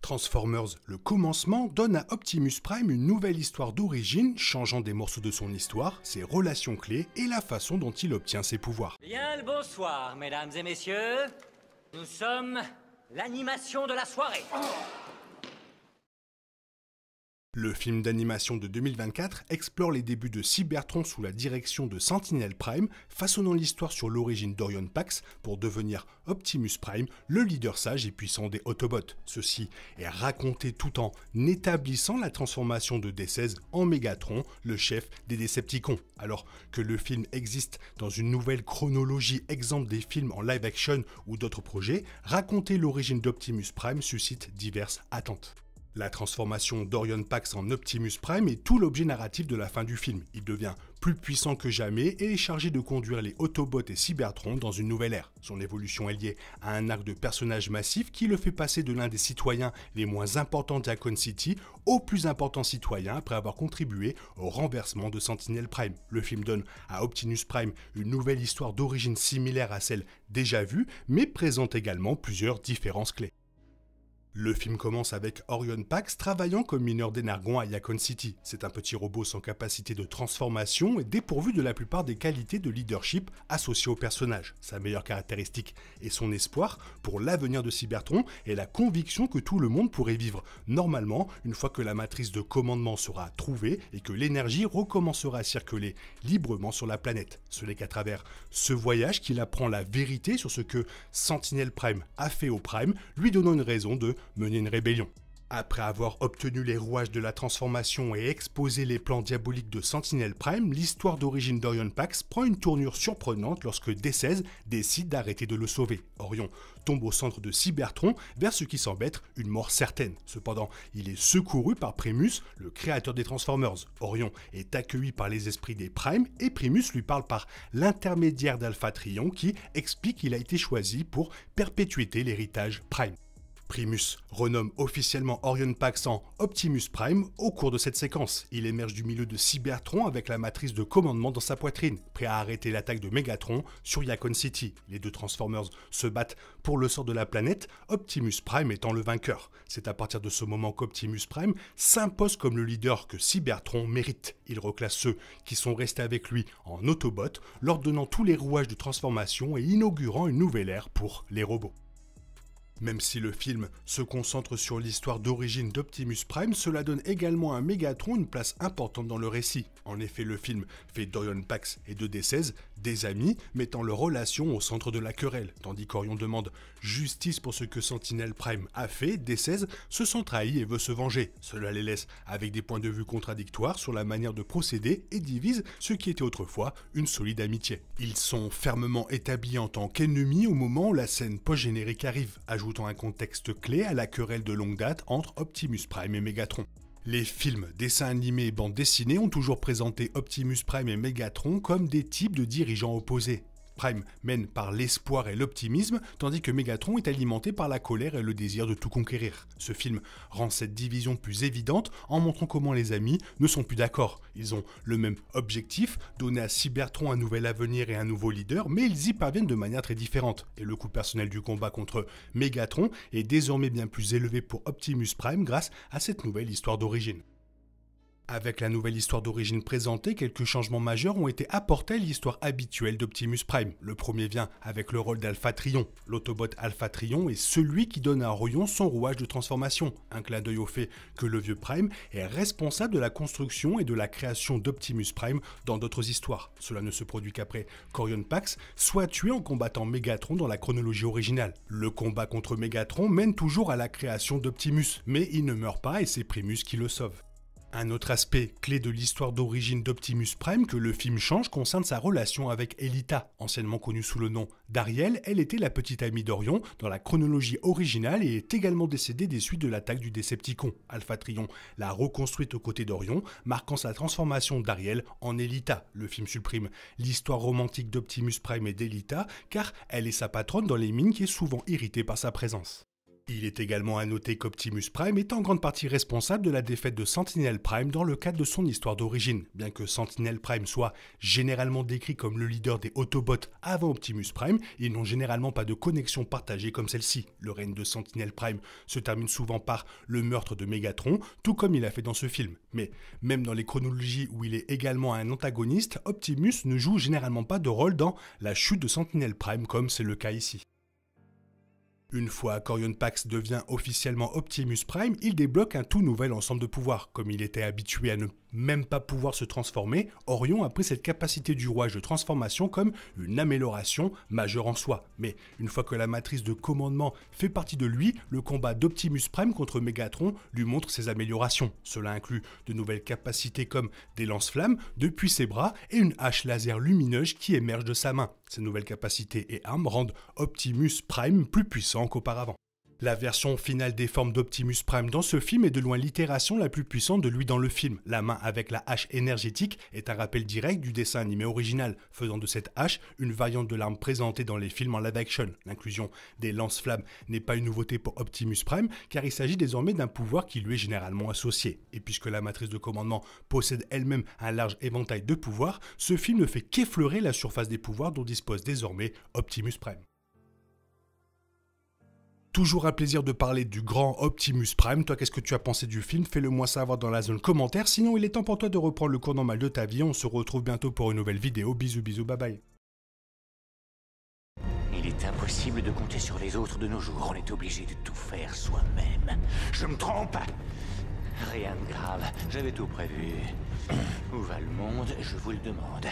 Transformers, le commencement, donne à Optimus Prime une nouvelle histoire d'origine, changeant des morceaux de son histoire, ses relations clés et la façon dont il obtient ses pouvoirs. Bien le bonsoir, mesdames et messieurs. Nous sommes l'animation de la soirée. Le film d'animation de 2024 explore les débuts de Cybertron sous la direction de Sentinel Prime, façonnant l'histoire sur l'origine d'Orion Pax pour devenir Optimus Prime, le leader sage et puissant des Autobots. Ceci est raconté tout en établissant la transformation de D16 en Megatron, le chef des Decepticons. Alors que le film existe dans une nouvelle chronologie exemple des films en live action ou d'autres projets, raconter l'origine d'Optimus Prime suscite diverses attentes. La transformation d'Orion Pax en Optimus Prime est tout l'objet narratif de la fin du film. Il devient plus puissant que jamais et est chargé de conduire les Autobots et Cybertron dans une nouvelle ère. Son évolution est liée à un arc de personnage massif qui le fait passer de l'un des citoyens les moins importants d'Raccoon City au plus important citoyen après avoir contribué au renversement de Sentinel Prime. Le film donne à Optimus Prime une nouvelle histoire d'origine similaire à celle déjà vue, mais présente également plusieurs différences clés. Le film commence avec Orion Pax travaillant comme mineur d'énergon à Raccoon City. C'est un petit robot sans capacité de transformation et dépourvu de la plupart des qualités de leadership associées au personnage. Sa meilleure caractéristique et son espoir pour l'avenir de Cybertron est la conviction que tout le monde pourrait vivre normalement une fois que la matrice de commandement sera trouvée et que l'énergie recommencera à circuler librement sur la planète. Ce n'est qu'à travers ce voyage qu'il apprend la vérité sur ce que Sentinel Prime a fait au Prime, lui donnant une raison de mener une rébellion. Après avoir obtenu les rouages de la transformation et exposé les plans diaboliques de Sentinel Prime, l'histoire d'origine d'Orion Pax prend une tournure surprenante lorsque D16 décide d'arrêter de le sauver. Orion tombe au centre de Cybertron vers ce qui semble être une mort certaine. Cependant, il est secouru par Primus, le créateur des Transformers. Orion est accueilli par les esprits des Primes et Primus lui parle par l'intermédiaire d'Alpha Trion qui explique qu'il a été choisi pour perpétuer l'héritage Prime. Primus renomme officiellement Orion Pax en Optimus Prime au cours de cette séquence. Il émerge du milieu de Cybertron avec la matrice de commandement dans sa poitrine, prêt à arrêter l'attaque de Megatron sur Raccoon City. Les deux Transformers se battent pour le sort de la planète, Optimus Prime étant le vainqueur. C'est à partir de ce moment qu'Optimus Prime s'impose comme le leader que Cybertron mérite. Il reclasse ceux qui sont restés avec lui en Autobots, leur donnant tous les rouages de transformation et inaugurant une nouvelle ère pour les robots. Même si le film se concentre sur l'histoire d'origine d'Optimus Prime, cela donne également à Megatron une place importante dans le récit. En effet, le film fait d'Orion Pax et de D16 des amis, mettant leur relation au centre de la querelle. Tandis qu'Orion demande justice pour ce que Sentinel Prime a fait, D16 se sent trahi et veut se venger. Cela les laisse avec des points de vue contradictoires sur la manière de procéder et divise ce qui était autrefois une solide amitié. Ils sont fermement établis en tant qu'ennemis au moment où la scène post-générique arrive, ajoutant un contexte clé à la querelle de longue date entre Optimus Prime et Megatron. Les films, dessins animés et bandes dessinées ont toujours présenté Optimus Prime et Megatron comme des types de dirigeants opposés. Prime mène par l'espoir et l'optimisme, tandis que Megatron est alimenté par la colère et le désir de tout conquérir. Ce film rend cette division plus évidente en montrant comment les amis ne sont plus d'accord. Ils ont le même objectif, donner à Cybertron un nouvel avenir et un nouveau leader, mais ils y parviennent de manière très différente. Et le coût personnel du combat contre Megatron est désormais bien plus élevé pour Optimus Prime grâce à cette nouvelle histoire d'origine. Avec la nouvelle histoire d'origine présentée, quelques changements majeurs ont été apportés à l'histoire habituelle d'Optimus Prime. Le premier vient avec le rôle d'Alpha Trion. L'autobot Alpha Trion est celui qui donne à Orion son rouage de transformation. Un clin d'œil au fait que le vieux Prime est responsable de la construction et de la création d'Optimus Prime dans d'autres histoires. Cela ne se produit qu'après qu'Orion Pax soit tué en combattant Megatron dans la chronologie originale. Le combat contre Megatron mène toujours à la création d'Optimus, mais il ne meurt pas et c'est Primus qui le sauve. Un autre aspect clé de l'histoire d'origine d'Optimus Prime que le film change concerne sa relation avec Elita. Anciennement connue sous le nom d'Ariel, elle était la petite amie d'Orion dans la chronologie originale et est également décédée des suites de l'attaque du Decepticon. Alpha Trion l'a reconstruite aux côtés d'Orion, marquant sa transformation d'Ariel en Elita. Le film supprime l'histoire romantique d'Optimus Prime et d'Elita car elle est sa patronne dans les mines qui est souvent irritée par sa présence. Il est également à noter qu'Optimus Prime est en grande partie responsable de la défaite de Sentinel Prime dans le cadre de son histoire d'origine. Bien que Sentinel Prime soit généralement décrit comme le leader des Autobots avant Optimus Prime, ils n'ont généralement pas de connexion partagée comme celle-ci. Le règne de Sentinel Prime se termine souvent par le meurtre de Megatron, tout comme il a fait dans ce film. Mais même dans les chronologies où il est également un antagoniste, Optimus ne joue généralement pas de rôle dans la chute de Sentinel Prime comme c'est le cas ici. Une fois qu'Orion Pax devient officiellement Optimus Prime, il débloque un tout nouvel ensemble de pouvoirs. Comme il était habitué à ne même pas pouvoir se transformer, Orion a pris cette capacité du rouage de transformation comme une amélioration majeure en soi. Mais une fois que la matrice de commandement fait partie de lui, le combat d'Optimus Prime contre Megatron lui montre ses améliorations. Cela inclut de nouvelles capacités comme des lance-flammes depuis ses bras et une hache laser lumineuse qui émerge de sa main. Ces nouvelles capacités et armes rendent Optimus Prime plus puissant qu'auparavant. La version finale des formes d'Optimus Prime dans ce film est de loin l'itération la plus puissante de lui dans le film. La main avec la hache énergétique est un rappel direct du dessin animé original, faisant de cette hache une variante de l'arme présentée dans les films en live action. L'inclusion des lance-flammes n'est pas une nouveauté pour Optimus Prime, car il s'agit désormais d'un pouvoir qui lui est généralement associé. Et puisque la matrice de commandement possède elle-même un large éventail de pouvoirs, ce film ne fait qu'effleurer la surface des pouvoirs dont dispose désormais Optimus Prime. Toujours un plaisir de parler du grand Optimus Prime. Toi, qu'est-ce que tu as pensé du film? Fais-le moi savoir dans la zone commentaire. Sinon, il est temps pour toi de reprendre le cours normal de ta vie. On se retrouve bientôt pour une nouvelle vidéo. Bisous, bisous, bye bye. Il est impossible de compter sur les autres de nos jours. On est obligé de tout faire soi-même. Je me trompe? Rien de grave. J'avais tout prévu. Où va le monde? Je vous le demande.